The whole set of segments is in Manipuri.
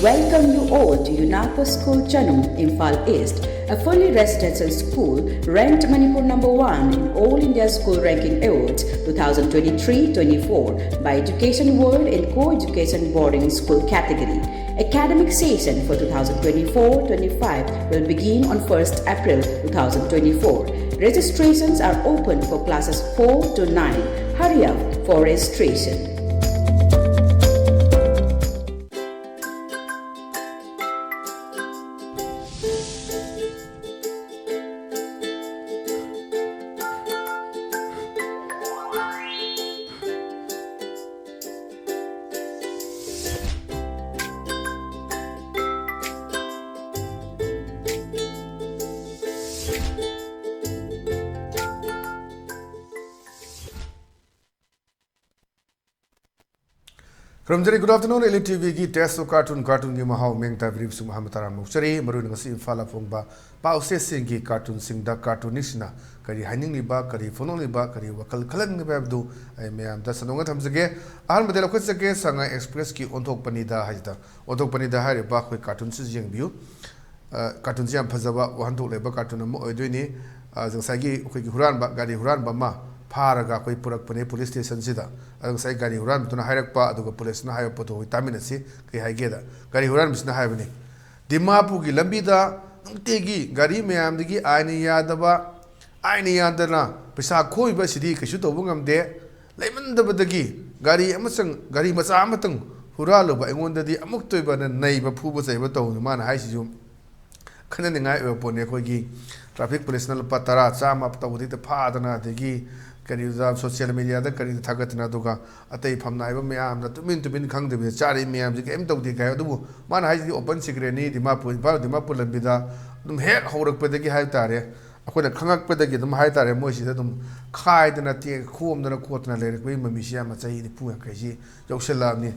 welcome you all to Unapa School Chanum, Imphal East, a fully residential school ranked Manipur #1 in All India School Ranking Awards 2023-24 by Education World in Co-Education Boarding School category. Academic session for 2024-25 will begin on 1st April 2024. Registrations are open for classes 4 to 9. Hurry up for registration. Good afternoon, ELITETV ki test of cartoon ki mahau meng ta brief su Muhammad Taram Muchari maru ngasi infala phongba pause singi cartoon singda cartoonist na kari haning liba kari phono liba kari wakal khalang ni babdu ai meyam da sanonga thamjage ahal model khot sake sanga express ki onthok panida hajda onthok panida hare ba khoi cartoon si jeng view cartoon jam phajaba wahanthok leba cartoon am oidoi jngsagi khoi ki huran ba gari huran ba ma Paraga koi purak pane police station sida adang sai gari huran tuna hairak pa aduga police na hayo poto vitamina si kai haigeda gari huran bisna haibani Dimapur gi lambi da nungtegi gari meyam digi aini yadana pisa khoi ba sidi kashu tobu ngamde leimandaba dagi gari amasang gari macha amatang huralo ba engonda di amuk toiba na naiba phuba chaiba to mana haisi jum khana ningai e pone khoi gi traffic police na lupa tara chama tawdi te phadana degi kari social media da kari thagatna duga atai phamna iba meyam na tumin khangde be chari meyam ji kem tawdi kai adu man hai ji open secret ni Dimapur lambida dum hek horak pedagi hai tare akoina khangak pedagi dum hai tare moi si dum khai dana te khom dana khotna le rek mami sia ma chai ni pu kai ji yoksela ni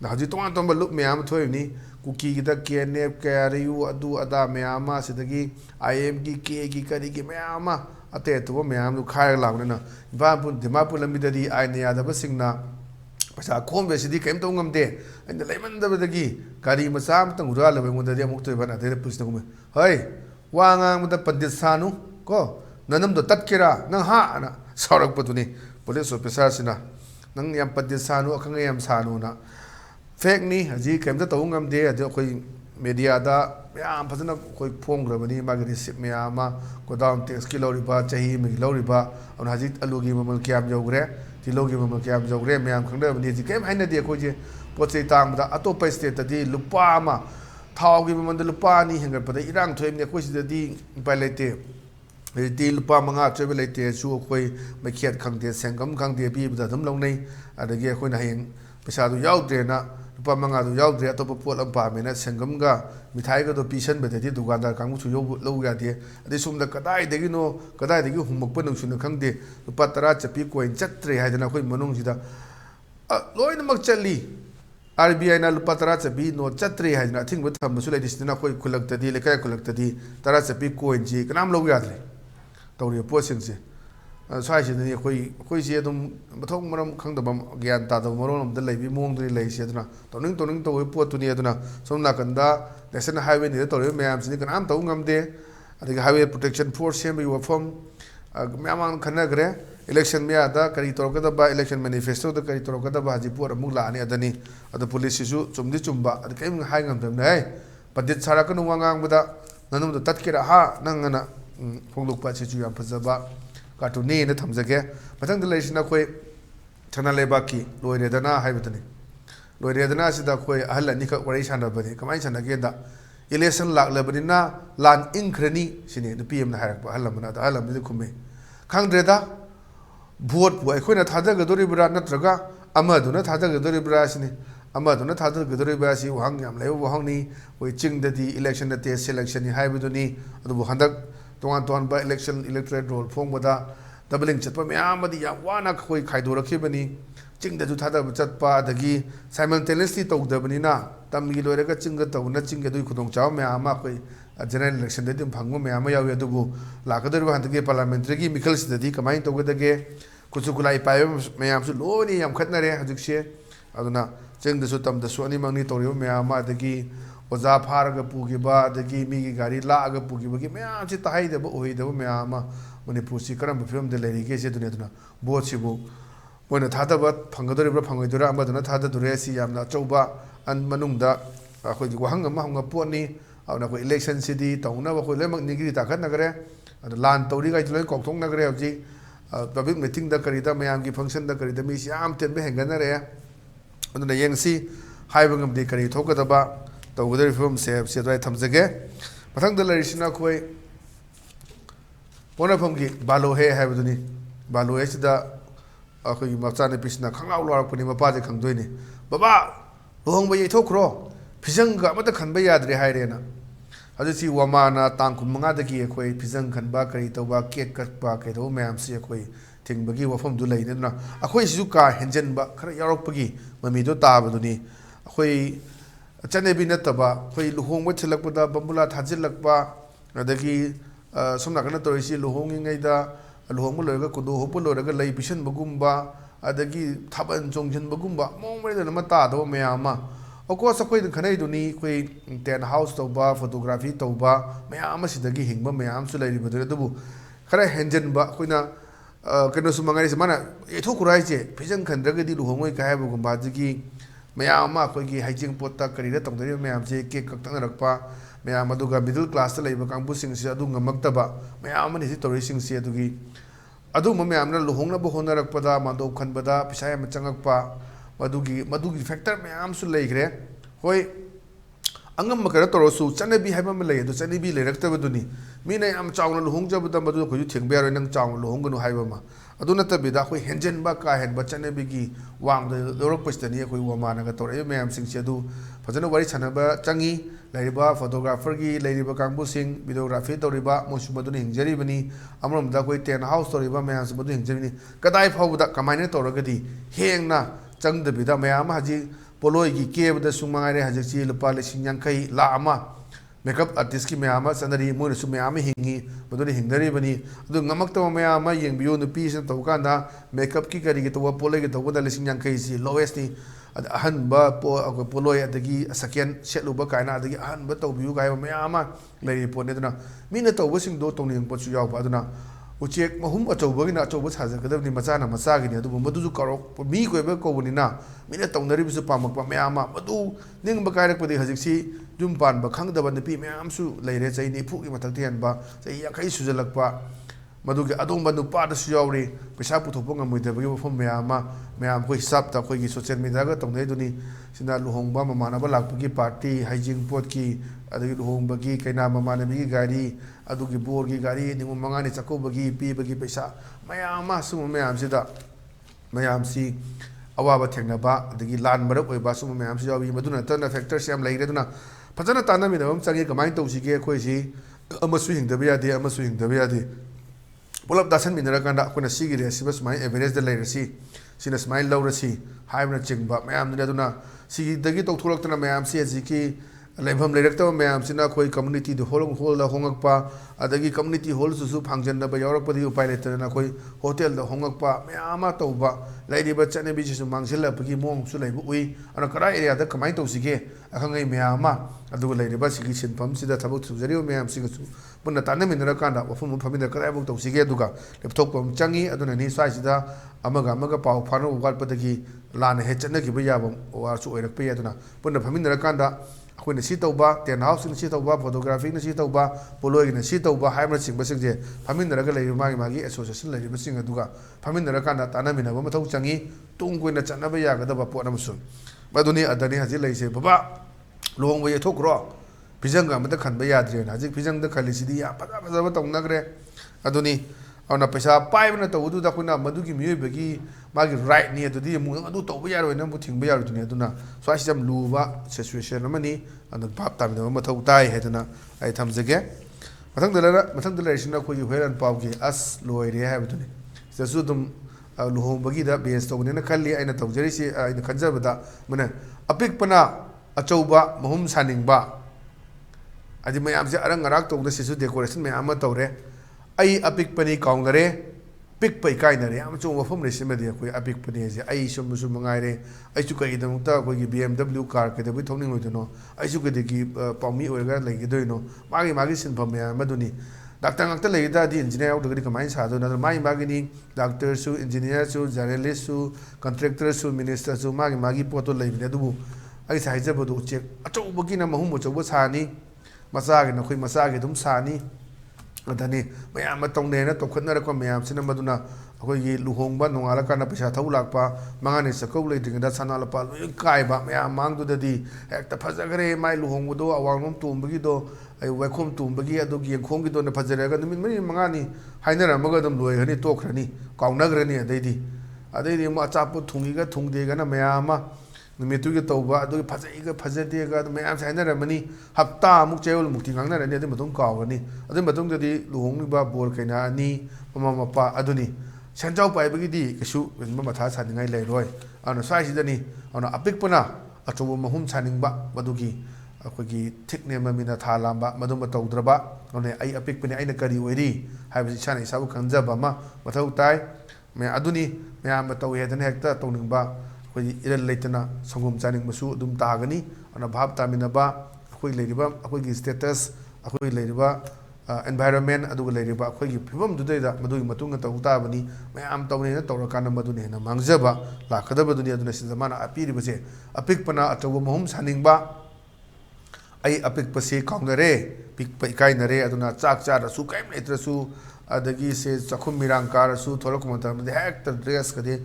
na haji tong tong lup meyam thoi ni kuki da kenep kariu adu ada meyama sidagi im ki ke ki kari ki meyama ate to meyam lu khai launa Dimapur lambida di aina ya da basingna pasa khom be sidi kem to ngamde and lemon da badagi kari masam tang ura la bengu da di amuk to bana de pulis ngum hoi wanga mu da pandit sanu ko nanam do tatkira nang ha na sorak patuni police officer sina nang yam pandit sanu akhang yam sanu na fake ni haji kem da to ngamde ade khoi media da yam phajana khoi phongrabani magi receipt meyama godown tax kilo riba chahi mi lo riba on haji alugi mamal kyam jogre tilogi mamal kyam jogre meyam khangdabani ji kem haina de khoi je pochei tang da atopa state di lupa ma thawgi mamal lupa ni hengar pada irang thoim ne khoi si di balete di lupa manga chebe lete chu khoi makhiat khangde sengam khangde bi da dum longnei adagi khoi na heng pesa du yaudre na lupa manga du yaudre atopa pot am pa mena sengam ga mithai ga do pisan be de dukandar kangmu chu lo ga de adi sumda kadai degi humok pa nang suna khangde lupa tara chapi coin chatre haidana khoi manung sida loina mak chali RBI na lupa tara chapi no chatre haidana thingba tham su lai disna khoi khulak tadi lekai khulak tadi tara chapi coin ji kanam lo ga le tawri po sing se sai se ni khoi se dum mathong maram khangdaba gyan ta da morom da leibi mong dri lei se aduna toning to po tu ni aduna somna kanda national highway ni to meyam sini kanam to ngamde adiga highway protection force sem yu form meyam khana gre election me ada kari to ka da ba election manifesto da kari to ka da ba ji por amuk la ani adani adu police su chumdi chumba ad kai hai ngam dam nei padit sara ka nu wangang bada nanum da tatkira ha nangana phongluk pa chu yam phajaba cartoon ne thamjage mathang da leisina khoi thana lebaki loire dana haibadani loire dana sida khoi ahal ani ka warai sana bani kamai sana ge da election lak labani na lan inkrani sini the pm na harak ba halamna da halam ni khume khangdre da vote bu khoi na thada ga dori bra natraga amadu na thada ga dori bra sini amadu na thada ga dori bra si wang yam lei wang ni khoi ching da di election da te selection ni haibaduni adu handak ton ba election electorate roll phong bada doubling chatpa meyam adi ya wana khoi khaido rakhibani ching da ju thada chatpa dagi simultaneously tawdabani na tamgi loiraga chinga tawna chinga dui khudong chaw meyam khoi general election de dim phangmo meyam yawi adubu lakadar ba handage parliamentary gi mikhal sidadi kamai tawgadage kuchukulai pai meyam su loni yam khatnare hajikse aduna cheng da su tam da su ani mangni toriyo meyam adagi oza pharaga pugiba adagi migi gari laaga pugibagi mayam si tahaidaba oidaba mayam ama Manipur si karam film de lerige se dunia duna boat sibu moina thadaba phangadoribra phangoidora amaduna thadadure si yamna chauba an manungda akhoi wahang ama hanga poni awna ko election city tauna ba khoi lemak nigri takhat nagare lan tori gai loi kokthong nagare abji public meeting da karida mayam gi function da karida mi siam ten be henganare aduna yengsi haibangam de kari thokadaba tawgadari film se dai thamjage mathang da larisina khoi pona phomgi balo he haibaduni balo he sida akhoi machane pisna khanglaw lorakpani mapa je khangdoini baba lohongba yethokro phijanga amata khanba yadre hairena hajisi wamana tangkum manga dagi akhoi phijang khanba kari tawba cake katpa kaido mayam si akhoi tingbagi wafam du leine na akhoi sisu ka henjenba khara yarokpagi mami do tabaduni akhoi chanebi nataba akhoi luhongba thilakpada bambula thajilakpa adagi somna kana torisi luhongi ngaida luhongba loiga kudo hopo loraga lei pisan bagumba adagi thaban chongjen bagumba mongmai da mata do mayama oko sakhoi khanai duni khoi ten house toba photography toba mayam sidagi hingba mayam su leiri badure dubu khara henjen ba khoina kano su mangari semana etho kurai je phijang khandragadi luhongoi ka haibu gumba jigi mayam ma khoi gi haijing potta karira tongdari mayam je ke kaktang rakpa mayam aduga middle class ta leiba kangbu sing si adu ngamaktaba mayam ni si tori sing si adugi adu mayam na luhongna bo honarakpada mando khanbada pisai am changakpa madugi factor mayam su leigre hoi angam makara torosu chanabi haiba ma lei adu chanabi leiraktabaduni mina am chawna luhongjabada madu ko thengbe yaro nang chawna luhongganu haiba ma adu natabida hoi henjen ba ka hen ba chanabi gi wang da lorok pastani hoi wamana ga tore mayam sing si adu fajana wari chanaba changi leiriba photographer gi leiriba kangbu sing videography toriba mosu maduni hingjari bani amram da koi ten house toriba mayam madu hingjari kadai phawda kamaina toragadi hengna changdabida mayam haji poloi gi kebda sumangare haji lupa lising yankai la ama makeup artist ki mayam sanari mo su mayam hingi maduni hingdari bani adu ngamakta mayam yengbiyo nupi sin tawkanda makeup ki kari gi to poloi gi tawda lising yankai si lowest ni ahan ba poloi adagi second setluba kaina adagi ahan ba tawbiu kai mayam lei pone duna mina tawbasing do tongning pochu yaw ba duna uchek mahum achauba gina achauba sajakadabni machana machagini adu maduju karok mi koiba kobunina mina tawnari bisu pamakpa mayama madu ningba kairakpadi hajiksi jumpan ba khangdaba nupi mayam su leire chaini phuki mathakti hanba chai yakai sujalakpa madugi adongba nupa da su yawri pesa puthokpa ngamoidabagi wafam mayam koi hisab ta koi gi social media ga tongnai duni sina luhongba mamanaba lakpagi party haijing pot ki adagi luhongba gi kaina mamanabi gi gari adugi board gi gari ningu mangani chakobagi pibagi pesa mayam sum mayam sida mayam si awaba thengnaba adagi lan marak oiba sum mayam si yawi maduna tana factors yam leire duna phajana tanami nam changi kamai tawsige khoi si amasu hingdaba yade amasu hingdaba yade pulap dasan minara kanda akuna sigi re sibas mai average da leire si sina smile laura si haibna chingba mayam dina duna sigi dagi tawtholaktana mayam si aziki leibham leirakta mayam sina khoi community de holong hol da hongakpa adagi community hall su phangjan da ba yarakpadi upai letana khoi hotel da hongakpa mayama tawba leiriba chanabi su mangsil apagi mong su leibu ui ana kara area da kamai tawsige akhangai mayama aduga leiriba sigi sinpham sida thabuk thujari mayam siga su punna tanaminara kanda wafum phamina kara buk tawsige aduga lepthokpam changi aduna ni sai sida amaga pau phanu walpadagi lana he chanagi ba yabam wa su oirakpa yaduna punna phaminara kanda akhoi si tawba ten house ni si tawba photography ni si tawba poloi ni si tawba haibra sing basing je phaminara lai magi association lai basing aduga phaminara kanda tanamina ba mathau changi tungkoina chanaba yagadaba pot amsun maduni adani haji lai se baba lohongba ye thokro pijanga amata khanba yadre na haji pijangda khalisidi ya paja paja tawnagre aduni awna pesa paibna tawdu da khuna madugi miyebagi magi right ni adudi mu adu tawba yaro na mu thingba yaro duni aduna so asam luba situation amani and pap tam da mathau tai hedana ai thamjage mathang dala sina khoi heran pawgi as loire habduni sasu dum luhongbagi da base tawne na khalli aina tawjari si aina khanjabada mana apik pana achauba mahum saningba adi mayam se arang arak tawda sisu decoration mayam tawre ai apik pani kaungare ꯄꯤꯛꯄ ꯏꯀꯥꯏꯅꯔꯦ ꯌꯥꯝ ꯆꯣꯡꯕ ꯃꯐꯝ ꯂꯩꯁꯤꯃꯗꯤ ꯑꯩꯈꯣꯏ ꯑꯄꯤꯛꯄꯅꯦꯁꯦ ꯑꯩ ꯁꯨꯝꯕꯁꯨ ꯃꯉꯥꯏꯔꯦ ꯑꯩꯁꯨ ꯀꯩꯒꯤꯗꯃꯛꯇ ꯑꯩꯈꯣꯏꯒꯤ BMW ꯀꯥꯔ ꯀꯩꯗꯧꯕꯩ ꯊꯧꯅꯤꯡꯉꯣꯏꯗꯣꯏꯅꯣ ꯑꯩꯁꯨ ꯀꯩꯗꯒꯤ ꯄꯥꯎꯃꯤ ꯑꯣꯏꯔꯒ ꯂꯩꯒꯗꯣꯏꯅꯣ ꯃꯥꯒꯤ ꯁꯤꯟꯐꯝ ꯃꯌꯥꯝ ꯑꯗꯨꯅꯤ ꯗꯥꯛꯇꯔ ꯉꯥꯛꯇ ꯂꯩꯒ ꯇꯥꯔꯗꯤ ꯏꯟꯖꯤꯅꯤꯌꯥꯔ ꯌꯥꯎꯗ꯭ꯔꯒꯗꯤ ꯀꯃꯥꯏꯅ ꯁꯥꯗꯣꯏꯅꯣ ꯑꯗꯨꯅ ꯃꯥꯒꯤꯅꯤ ꯗꯥꯛꯇꯔꯁꯨ ꯏꯟꯖꯤꯅꯤꯌꯥꯔꯁꯨ ꯖꯔꯅꯦꯂꯤꯁꯁꯨ ꯀꯟꯇ꯭ꯔꯦꯛꯇꯔꯁꯨ ꯃꯤꯅꯤꯁꯇꯔꯁꯨ ꯃꯥꯒꯤ ꯄꯣꯠꯇꯣ ꯂꯩꯕꯅꯤ ꯑꯗꯨꯕꯨ ꯑꯩꯁꯦ ꯍꯥꯏꯖꯕꯗꯣ ꯎꯆꯦꯛ ꯑꯆꯧꯕꯒꯤꯅ ꯃꯍꯨꯝ ꯑꯆꯧꯕ ꯁꯥꯅꯤ ꯃꯆꯥꯒꯤꯅ ꯑꯩꯈꯣꯏ ꯃꯆꯥꯒꯤ ꯑꯗꯨꯝ ꯁꯥꯅꯤ ꯑꯗꯅꯤ ꯃꯌꯥꯝ ꯑꯃ ꯇꯧꯅꯩꯅ ꯇꯧꯈꯠꯅꯔꯛꯄ ꯃꯌꯥꯝꯁꯤꯅ ꯃꯗꯨꯅ ꯑꯩꯈꯣꯏꯒꯤ ꯂꯨꯍꯣꯡꯕ ꯅꯣꯡꯉꯥꯜꯂꯀꯥꯟꯗ ꯄꯩꯁꯥ ꯊꯧ ꯂꯥꯛꯄ ꯃꯉꯥꯅꯤ ꯆꯥꯛꯀꯧ ꯂꯩꯇ꯭ꯔꯤꯉꯩꯗ ꯁꯅꯥ ꯂꯨꯄꯥ ꯂꯣꯏ ꯀꯥꯏꯕ ꯃꯌꯥꯝ ꯃꯥꯡꯗꯨꯗꯗꯤ ꯍꯦꯛꯇ ꯐꯖꯈ꯭ꯔꯦ ꯃꯥꯏ ꯂꯨꯍꯣꯡꯕꯗꯣ ꯑꯋꯥꯡꯂꯣꯝ ꯇꯣꯡꯕꯒꯤꯗꯣ ꯋꯥꯏꯈꯣꯝ ꯇꯣꯡꯕꯒꯤ ꯑꯗꯨꯒꯤ ꯌꯦꯡꯈꯣꯡꯒꯤꯗꯣꯅ ꯐꯖꯔꯒ ꯅꯨꯃꯤꯠ ꯃꯔꯤ ꯃꯉꯥꯅꯤ ꯍꯥꯏꯅꯔꯝꯃꯒ ꯑꯗꯨꯝ ꯂꯣꯏꯈ꯭ꯔꯅꯤ ꯇꯣꯛꯈ꯭ꯔꯅꯤ ꯀꯥꯎꯅꯈ꯭ꯔꯅꯤ ꯑꯗꯩꯗꯤ ꯑꯃꯨꯛ ꯑꯆꯥꯄꯣꯠ ꯊꯨꯡꯉꯤꯒ ꯊꯨꯡꯗꯦꯒꯅ ꯃꯌꯥꯝ ꯑꯃ ꯅꯨꯃꯤꯠꯇꯨꯒꯤ ꯇꯧꯕ ꯑꯗꯨꯒꯤ ꯐꯖꯩꯒ ꯐꯖꯗꯦꯒ ꯑꯗꯨ ꯃꯌꯥꯝꯁꯦ ꯍꯥꯏꯅꯔꯝꯃꯅꯤ ꯍꯞꯇꯥꯃꯨꯛ ꯆꯌꯣꯜꯃꯨꯛꯇꯤ ꯉꯥꯡꯅꯔꯅꯤ ꯑꯗꯨꯒꯤ ꯃꯇꯨꯡ ꯀꯥꯎꯒꯅꯤ ꯑꯗꯨꯒꯤ ꯃꯇꯨꯡꯗꯗꯤ ꯂꯨꯍꯣꯡꯂꯤꯕ ꯕꯣꯔ ꯀꯩꯅꯥ ꯑꯅꯤ ꯃꯃꯥ ꯃꯄꯥ ꯑꯗꯨꯅꯤ ꯁꯦꯟꯖꯥꯎ ꯄꯥꯏꯕꯒꯤꯗꯤ ꯀꯩꯁꯨ ꯃꯊꯥ ꯁꯥꯅꯤꯡꯉꯥꯏ ꯂꯩꯔꯣꯏ ꯑꯗꯨꯅ ꯁ꯭ꯋꯥꯏꯁꯤꯗꯅꯤ ꯑꯗꯨꯅ ꯑꯄꯤꯛꯄꯅ ꯑꯆꯧꯕ ꯃꯍꯨꯝ ꯁꯥꯅꯤꯡꯕ ꯃꯗꯨꯒꯤ ꯑꯩꯈꯣꯏꯒꯤ ꯊꯤꯛ ꯅꯦꯝꯕ ꯃꯤꯅ ꯊꯥ ꯂꯥꯝꯕ ꯃꯗꯨꯃ ꯇꯧꯗ꯭ꯔꯕ ꯑꯗꯨꯅ ꯑꯩ ꯑꯄꯤꯛꯄꯅꯤ ꯑꯩꯅ ꯀꯔꯤ ꯑꯣꯏꯔꯤ ꯍꯥꯏꯕꯁꯤ ꯏꯁꯥꯅ ꯏꯁꯥꯕꯨ ꯈꯪꯖꯕ ꯑꯃ ꯃꯊꯧ ꯇꯥꯏ ꯑꯗꯨꯅꯤ ꯃꯌꯥꯝꯅ ꯇꯧꯋꯦ ꯍꯥꯏꯗꯅ ꯍꯦꯛꯇ ꯇꯧꯅꯤꯡꯕ ꯑꯩꯈꯣꯏꯒꯤ ꯏꯔꯟ ꯂꯩꯇꯅ ꯁꯪꯒꯣꯝ ꯆꯥꯅꯤꯡꯕꯁꯨ ꯑꯗꯨꯝ ꯇꯥꯒꯅꯤ ꯑꯗꯨꯅ ꯚꯥꯞ ꯇꯥꯃꯤꯟꯅꯕ ꯑꯩꯈꯣꯏ ꯂꯩꯔꯤꯕ ꯑꯩꯈꯣꯏꯒꯤ ꯁ꯭ꯇꯦꯇꯁ ꯑꯩꯈꯣꯏ ꯂꯩꯔꯤꯕ ꯑꯦꯟꯚꯥꯏꯔꯣꯟꯃꯦꯟ ꯑꯗꯨꯒ ꯂꯩꯔꯤꯕ ꯑꯩꯈꯣꯏꯒꯤ ꯐꯤꯕꯝꯗꯨꯗꯩꯗ ꯃꯗꯨꯒꯤ ꯃꯇꯨꯡ ꯇꯧ ꯇꯥꯕꯅꯤ ꯃꯌꯥꯝ ꯇꯧꯅꯦꯅ ꯇꯧꯔꯀꯥꯟꯗ ꯃꯗꯨꯅ ꯍꯦꯟꯅ ꯃꯥꯡꯖꯕ ꯂꯥꯛꯀꯗꯕꯗꯨꯅꯤ ꯑꯗꯨꯅ ꯁꯤꯗ ꯃꯥꯅ ꯄꯤꯔꯤꯕꯁꯦ ꯑꯄꯤꯛꯄꯅ ꯑꯆꯧꯕ ꯃꯍꯨꯝ ꯁꯥꯅꯤꯡꯕ ꯑꯩ ꯑꯄꯤꯛꯄꯁꯤ ꯀꯥꯎꯅꯔꯦ ꯄꯤꯛꯄ ꯏꯀꯥꯏꯅꯔꯦ ꯑꯗꯨꯅ ꯆꯥꯛ ꯆꯥꯔꯁꯨ ꯀꯔꯤꯝ ꯂꯩꯇ꯭ꯔꯁꯨ ꯑꯗꯒꯤ ꯁꯦ ꯆꯥꯛꯈꯨꯝ ꯃꯤꯔꯥꯡ ꯀꯥꯔꯁꯨ ꯊꯣꯛꯂꯛꯄ ꯃꯇꯝꯗꯗꯤ ꯍꯦꯛꯇ ꯗ꯭ꯔꯦꯁꯀꯗꯤ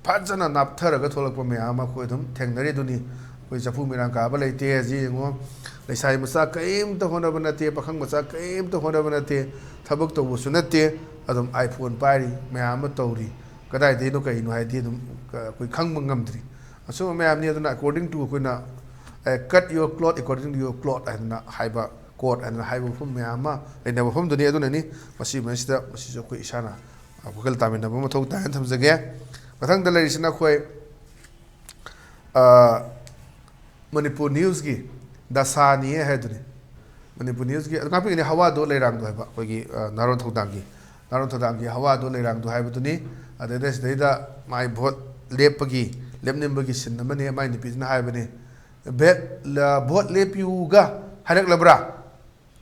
ꯐꯖꯅ ꯅꯥꯞꯊꯔꯒ ꯊꯣꯛꯂꯛꯄ ꯃꯌꯥꯝ ꯑꯃ ꯑꯩꯈꯣꯏ ꯑꯗꯨꯝ ꯊꯦꯡꯅꯔꯤ ꯑꯗꯨꯅꯤ ꯑꯩꯈꯣꯏ ꯆꯐꯨ ꯃꯤꯔꯥꯡ ꯀꯥꯕ ꯂꯩꯇꯦ ꯍꯧꯖꯤꯛ ꯌꯦꯡꯉꯣ ꯂꯩꯁꯥꯕꯤ ꯃꯆꯥ ꯀꯔꯤꯝꯇ ꯍꯣꯠꯅꯕ ꯅꯠꯇꯦ ꯄꯥꯈꯪ ꯃꯆꯥ ꯀꯔꯤꯝꯇ ꯍꯣꯠꯅꯕ ꯅꯠꯇꯦ ꯊꯕꯛ ꯇꯧꯕꯁꯨ ꯅꯠꯇꯦ ꯑꯗꯨꯝ ꯑꯥꯏꯐꯣꯟ ꯄꯥꯏꯔꯤ ꯃꯌꯥꯝ ꯑꯃ ꯇꯧꯔꯤ ꯀꯗꯥꯏꯗꯒꯤꯅꯣ ꯀꯩꯅꯣ ꯍꯥꯏꯗꯤ ꯑꯗꯨꯝ ꯑꯩꯈꯣꯏ ꯈꯪꯕ ꯉꯝꯗ꯭ꯔꯤ ꯑꯁꯨꯝꯕ ꯃꯌꯥꯝꯅꯤ ꯑꯗꯨꯅ ꯑꯦꯀꯣꯔꯗꯤꯡ ꯇꯨ ꯑꯩꯈꯣꯏꯅ cut your cloth according to your cloth ꯍꯥꯏꯗꯅ ꯍꯥꯏꯕ ꯀꯣꯠ ꯍꯥꯏꯗꯅ ꯍꯥꯏꯕ ꯃꯐꯝ ꯃꯌꯥꯝ ꯑꯃ ꯂꯩꯅꯕ ꯃꯐꯝꯗꯨꯅꯤ ꯑꯗꯨꯅꯅꯤ ꯃꯁꯤꯁꯤꯗ ꯃꯁꯤꯁꯨ ꯑꯩꯈꯣꯏ ꯏꯁꯥꯅ ꯋꯥꯈꯜ ꯇꯥꯃꯤꯟꯅꯕ ꯃꯊꯧ ꯇꯥꯏꯅ ꯊꯝꯖꯒꯦ ꯃꯊꯪꯗ ꯂꯩꯔꯤꯁꯤꯅ ꯑꯩꯈꯣꯏ ꯃꯅꯤꯄꯨꯔ ꯅ꯭ꯌꯨꯁꯀꯤ ꯗꯁꯥꯅꯤ ꯍꯥꯏꯗꯨꯅꯤ ꯃꯅꯤꯄꯨꯔ ꯅ꯭ꯌꯨꯁꯀꯤ ꯑꯗꯨ ꯉꯥꯛꯄꯤꯒꯅꯤ ꯍꯋꯥꯗꯣ ꯂꯩꯔꯥꯡꯗꯣ ꯍꯥꯏꯕ ꯑꯩꯈꯣꯏꯒꯤ ꯅꯥꯔꯣꯟ ꯊꯧꯗꯥꯡꯒꯤ ꯍꯋꯥꯗꯣ ꯂꯩꯔꯥꯡꯗꯣ ꯍꯥꯏꯕꯗꯨꯅꯤ ꯑꯗꯩꯗ ꯁꯤꯗꯩꯗ ꯃꯥꯏ ꯚꯣꯠ ꯂꯦꯞꯅꯤꯡꯕꯒꯤ ꯁꯤꯟ ꯑꯃꯅꯤ ꯃꯥꯏ ꯅꯨꯄꯤꯗꯨꯅ ꯍꯥꯏꯕꯅꯤ ꯚꯣꯠ ꯂꯦꯞꯄꯤꯌꯨꯒ ꯍꯥꯏꯔꯛꯂꯕ꯭ꯔꯥ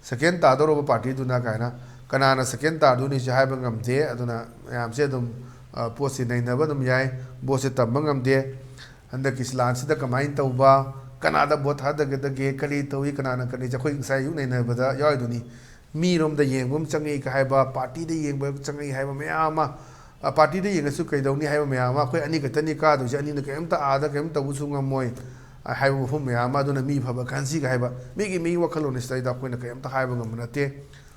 ꯁꯦꯀꯦꯟ ꯇꯥꯗꯧꯔꯕ ꯄꯥꯔꯇꯤꯗꯨꯅ ꯀꯥꯏꯅ ꯀꯅꯥꯅ ꯁꯦꯀꯦꯟ ꯇꯥꯗꯣꯏꯅꯤꯁꯦ ꯍꯥꯏꯕ ꯉꯝꯗꯦ ꯑꯗꯨꯅ ꯃꯌꯥꯝꯁꯦ ꯑꯗꯨꯝ ꯄꯣꯠꯁꯤ ꯅꯩꯅꯕ ꯑꯗꯨꯝ ꯌꯥꯏ ꯚꯣꯠꯁꯦ ꯇꯝꯕ ꯉꯝꯗꯦ ꯍꯟꯗꯛꯀꯤ ꯂꯥꯟꯁꯤꯗ ꯀꯃꯥꯏꯅ ꯇꯧꯕ ꯀꯅꯥꯗ ꯚꯣꯠ ꯊꯥꯗꯒꯗꯒꯦ ꯀꯔꯤ ꯇꯧꯏ ꯀꯅꯥꯅ ꯀꯔꯤ ꯑꯩꯈꯣꯏ ꯉꯁꯥꯏ ꯑꯌꯨꯛ ꯅꯩꯅꯕꯗ ꯌꯥꯎꯔꯤꯗꯨꯅꯤ ꯃꯤꯔꯣꯝꯗ ꯌꯦꯡꯕ ꯑꯃ ꯆꯪꯉꯛꯏ ꯍꯥꯏꯕ ꯄꯥꯔꯇꯤꯗ ꯌꯦꯡꯕ ꯆꯪꯉꯛꯏ ꯍꯥꯏꯕ ꯃꯌꯥꯝ ꯑꯃ ꯄꯥꯔꯇꯤꯗ ꯌꯦꯡꯉꯁꯨ ꯀꯩꯗꯧꯅꯤ ꯍꯥꯏꯕ ꯃꯌꯥꯝ ꯑꯃ ꯑꯩꯈꯣꯏ ꯑꯅꯤ ꯈꯛꯇꯅꯤ ꯀꯥꯗꯣꯏꯁꯦ ꯑꯅꯤꯅ ꯀꯔꯤꯝꯇ ꯑꯥꯗ ꯀꯔꯤꯝ ꯇꯧꯕꯁꯨ ꯉꯝꯃꯣꯏ ꯍꯥꯏꯕ ꯃꯐꯝ ꯃꯌꯥꯝ ꯑꯃ ꯑꯗꯨꯅ ꯃꯤ ꯐꯕ ꯈꯟꯁꯤꯒ ꯍꯥꯏꯕ ꯃꯤꯒꯤ ꯋꯥꯈꯜꯂꯣꯟ ꯁꯤꯗꯩꯗ ꯑꯩꯈꯣꯏꯅ ꯀꯔꯤꯝꯇ ꯍꯥꯏꯕ ꯉꯝꯕ ꯅꯠꯇꯦ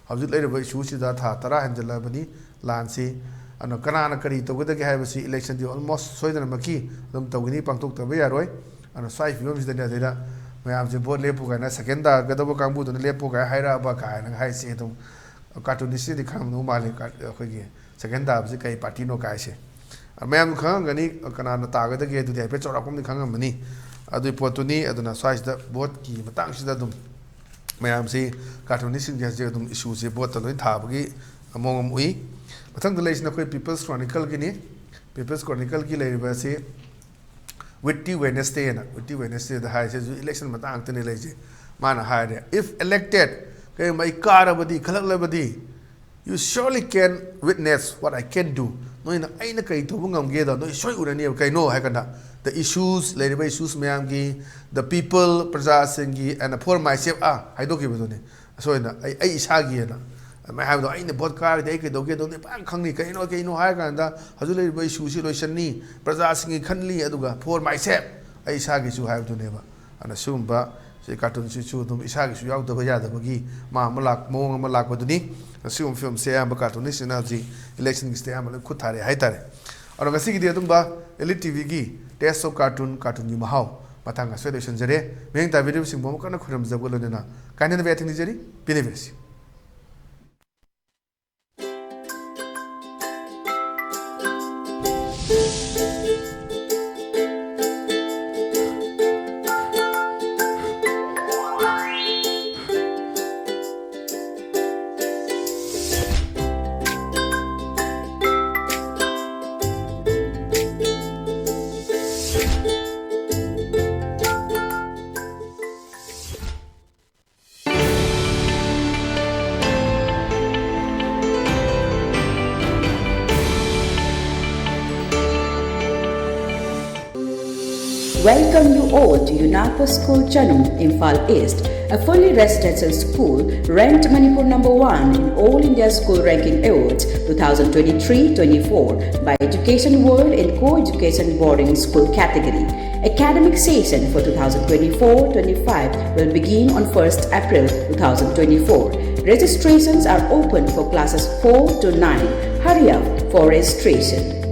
ꯍꯧꯖꯤꯛ ꯂꯩꯔꯤꯕ ꯏꯁꯨꯁꯤꯗ ꯊꯥ 10 ꯍꯦꯟꯖꯜꯂꯕꯅꯤ ꯂꯥꯟꯁꯤ ꯑꯗꯨꯅ ꯀꯅꯥꯅ ꯀꯔꯤ ꯇꯧꯒꯗꯒꯦ ꯍꯥꯏꯕꯁꯤ ꯏꯂꯦꯛꯁꯟꯗꯤ ꯑꯣꯜꯃꯣꯁ ꯁꯣꯏꯗꯅꯃꯛꯀꯤ ꯑꯗꯨꯝ ꯇꯧꯒꯅꯤ ꯄꯥꯡꯊꯣꯛꯇꯕ ꯌꯥꯔꯣꯏ ꯑꯗꯨꯅ ꯁ꯭ꯋꯥꯏ ꯐꯤꯕꯝꯁꯤꯗꯅꯤ ꯑꯗꯩꯗ ꯃꯌꯥꯝꯁꯦ ꯚꯣꯠ ꯂꯦꯞꯄꯨ ꯀꯥꯏꯅ ꯁꯦꯀꯦꯟ ꯇꯥꯒꯗꯕ ꯀꯥꯡꯕꯨꯗꯨꯅ ꯂꯦꯞꯄꯨ ꯀꯥꯏꯅ ꯍꯥꯏꯔꯛꯑꯕ ꯀꯥꯏꯅ ꯍꯥꯏꯁꯦ ꯑꯗꯨꯝ ꯀꯥꯔꯇꯨꯅꯤꯁꯁꯤꯗꯤ ꯈꯪꯉꯝꯗꯧ ꯃꯥꯜꯂꯤ ꯑꯩꯈꯣꯏꯒꯤ ꯁꯦꯀꯦꯟ ꯇꯥꯕꯁꯤ ꯀꯩ ꯄꯥꯔꯇꯤꯅꯣ ꯀꯥꯏꯁꯦ ꯃꯌꯥꯝꯁꯨ ꯈꯪꯉꯝꯒꯅꯤ ꯀꯅꯥꯅ ꯇꯥꯒꯗꯒꯦ ꯑꯗꯨꯗꯤ ꯍꯥꯏꯐꯦꯠ ꯆꯥꯎꯔꯥꯛꯄꯝꯗꯤ ꯈꯪꯉꯝꯃꯅꯤ ꯑꯗꯨꯒꯤ ꯄꯣꯠꯇꯨꯅꯤ ꯑꯗꯨꯅ ꯁ꯭ꯋꯥꯏꯁꯤꯗ ꯚꯣꯠꯀꯤ ꯃꯇꯥꯡꯁꯤꯗ ꯑꯗꯨꯝ ꯃꯌꯥꯝꯁꯤ ꯀꯥꯔꯇꯨꯅꯤꯁꯁꯤꯡꯁꯦ ꯍꯧꯖꯤꯛ ꯑꯗꯨꯝ ꯏꯁꯨꯁꯦ ꯚꯣꯠꯇ ꯂꯣꯏ ꯊꯥꯕꯒꯤ ꯃꯑꯣꯡ ꯑꯃ ꯎꯏ ꯃꯊꯪꯗ ꯂꯩꯔꯤꯁꯤꯅ ꯑꯩꯈꯣꯏ ꯄꯤꯄꯜꯁ ꯀ꯭ꯔꯣꯅꯤꯀꯜꯒꯤꯅꯤ ꯄꯤꯄꯜꯁ ꯀ꯭ꯔꯣꯅꯤꯀꯜꯒꯤ ꯂꯩꯔꯤꯕ ꯑꯁꯤ ꯋꯤꯠꯇꯤ ꯋꯦꯅꯁꯗꯦꯅ ꯋꯤꯠꯇꯤ ꯋꯦꯅꯁꯗꯦꯗ ꯍꯥꯏꯔꯤꯁꯦ ꯍꯧꯖꯤꯛ ꯏꯂꯦꯛꯁꯟ ꯃꯇꯥꯡ ꯉꯥꯛꯇꯅꯤ ꯂꯩꯔꯤꯁꯦ ꯃꯥꯅ ꯍꯥꯏꯔꯦ ꯏꯐ ꯑꯦꯂꯦꯛꯇꯦꯠ ꯀꯔꯤꯒꯨꯝꯕ ꯑꯩ ꯀꯥꯔꯕꯗꯤ ꯈꯜꯂꯛꯂꯕꯗꯤ U ꯁꯤꯌꯣꯔꯂꯤ can witness what I can ꯗꯨ ꯅꯣꯏꯅ ꯑꯩꯅ ꯀꯔꯤ ꯇꯧꯕ ꯉꯝꯒꯦꯗꯣ ꯅꯣꯏ ꯁꯣꯏ ꯎꯔꯅꯦꯕ ꯀꯩꯅꯣ ꯍꯥꯏꯔꯀꯥꯟꯗ ꯗ ꯏꯁꯨꯁ ꯂꯩꯔꯤꯕ ꯏꯁꯨꯁ ꯃꯌꯥꯝꯒꯤ ꯗ ꯄꯤꯄꯜ ꯄ꯭ꯔꯖꯥꯁꯤꯡꯒꯤ ꯑꯦꯟ ꯐꯣꯔ ꯃꯥꯏ ꯁꯦꯞ ꯍꯥꯏꯗꯣꯛꯈꯤꯕꯗꯨꯅꯤ ꯑꯁꯣꯏꯅ ꯑꯩ ꯏꯁꯥꯒꯤꯅ ꯑꯗꯨꯃꯥꯏꯅ ꯍꯥꯏꯕꯗꯣ ꯑꯩꯅ ꯚꯣꯠ ꯀꯥꯔꯗꯤ ꯑꯩ ꯀꯩꯗꯧꯒꯦꯗꯣ ꯐꯖꯅ ꯈꯪꯅꯤ ꯀꯩꯅꯣ ꯍꯥꯏꯔ ꯀꯥꯟꯗ ꯍꯧꯖꯤꯛ ꯂꯩꯔꯤꯕ ꯏꯁꯨꯁꯤ ꯂꯣꯏꯁꯟꯅꯤ ꯄ꯭ꯔꯖꯥꯁꯤꯡꯒꯤ ꯈꯟꯂꯤ ꯑꯗꯨꯒ ꯐꯣꯔ ꯃꯥꯏ ꯁꯦꯞ ꯑꯩ ꯏꯁꯥꯒꯤꯁꯨ ꯍꯥꯏꯕꯗꯨꯅꯦꯕ ꯑꯗꯨꯅ ꯁꯤꯒꯨꯝꯕ ꯀꯥꯔꯇꯨꯟꯁꯤꯁꯨ ꯑꯗꯨꯝ ꯏꯁꯥꯒꯤꯁꯨ ꯌꯥꯎꯗꯕ ꯌꯥꯗꯕꯒꯤ ꯃꯑꯣꯡ ꯑꯃ ꯂꯥꯛꯄꯗꯨꯅꯤ ꯑꯁꯤꯒꯨꯝꯕ ꯐꯤꯂꯝꯁꯦ ꯑꯌꯥꯝꯕ ꯀꯥꯔꯇꯨꯅꯤꯁꯁꯤꯅ ꯍꯧꯖꯤꯛ ꯏꯂꯦꯛꯁꯟꯒꯤꯁꯤꯗ ꯑꯌꯥꯝꯕ ꯂꯣꯏ ꯈꯨꯠ ꯊꯥꯔꯦ ꯍꯥꯏꯇꯥꯔꯦ ꯑꯗꯣ ꯉꯁꯤꯒꯤꯗꯤ ꯑꯗꯨꯝꯕ ELITE TVꯒꯤ ꯇꯦꯁ ꯑꯣꯐ ꯀꯥꯔꯇꯨꯟꯒꯤ ꯃꯍꯥꯎ ꯃꯇꯥꯡ ꯑꯁꯣꯏ ꯂꯣꯏꯁꯤꯟꯖꯔꯦ ꯃꯤꯠꯌꯦꯡ ꯇꯥꯕꯤꯔꯤꯕꯁꯤꯡꯕꯨ ꯑꯃꯨꯛ ꯀꯟꯅ ꯈꯨꯔꯨꯝꯖꯕ ꯂꯣꯏꯅꯅ ꯀꯥꯏꯅꯅꯕ ꯌꯥꯊꯪ ꯄꯤꯅꯕꯤꯔꯁꯤ welcome you all to UNAPO School Chanum, Imphal East, a fully residential school ranked Manipur number 1 in All India School Ranking Awards 2023-24 by Education World in Co-Education Boarding School category. Academic session for 2024-25 will begin on 1st April 2024. Registrations are open for classes 4 to 9. Hurry up for registration.